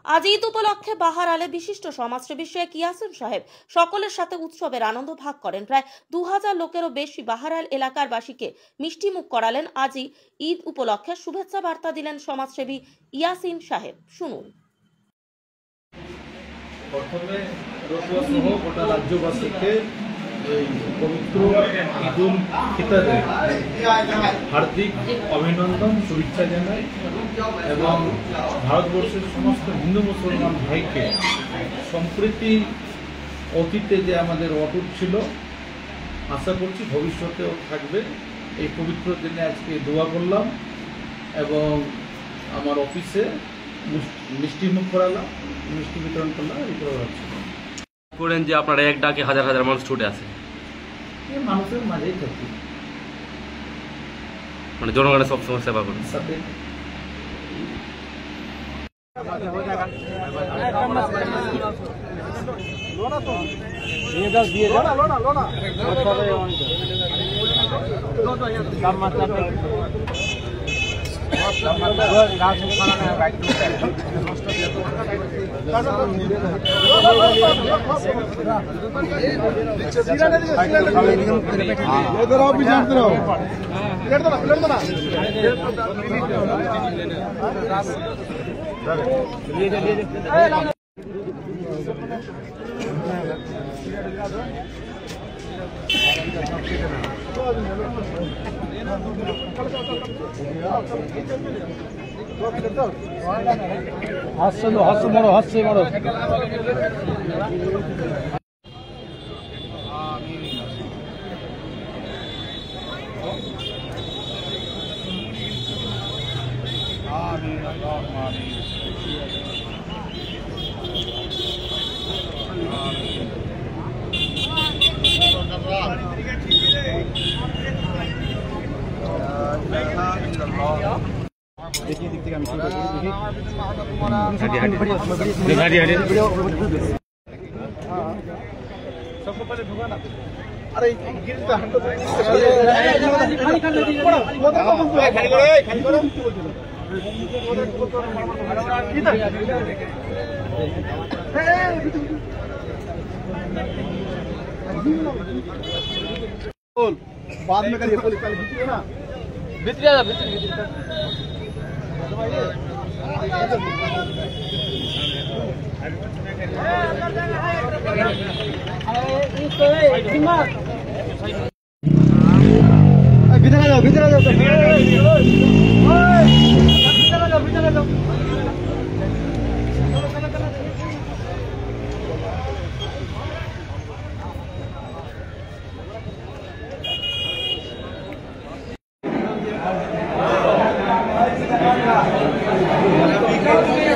আজ ঈদ উপলক্ষে বাহারালে বিশিষ্ট সমাজসেবী শেখ ইয়াসিন সাহেব সকলের সাথে উৎসবের আনন্দ ভাগ করেন। প্রায় 2000 লোকেরও বেশি বাহারাল এলাকার বাসীকে মিষ্টিমুখ করালেন। আজই ঈদ উপলক্ষে শুভেচ্ছা বার্তা দিলেন সমাজসেবী ইয়াসিন সাহেব। শুনুন। প্রথমে রতুয়া সহ গোটা রাজ্যবাসীকে এই পবিত্র ঈদ উল ফিতরের হার্দিক অভিনন্দন শুভেচ্ছা জানাই এবং ভারতবর্ষের সমস্ত হিন্দু মুসলমান ভাইকে সম্প্রীতি অতীতে যে আমাদের অটুট ছিল, আশা করছি ভবিষ্যতেও থাকবে। এই পবিত্র দিনে আজকে দোয়া করলাম এবং আমার অফিসে মিষ্টিমুখ করালাম, মিষ্টি বিতরণ করলাম। এই করে ভাবছি করেন যে আপনারা এক ডাকে হাজার হাজার মানুষ ছুটে আসে, মানুষের মাঝেই থাকি, মানে জনগণের সবসময় সেবা করেন সাথে। হাসছে মারো, হাসছে মারো। देखिए दिख देखिए सबको पहले ढुका ना। अरे गिर तो हम तो खाली करो बाद में करिए पुलिस पहले भीतर ना, भीतर जा, भीतर भीतर आ जाओ। Happy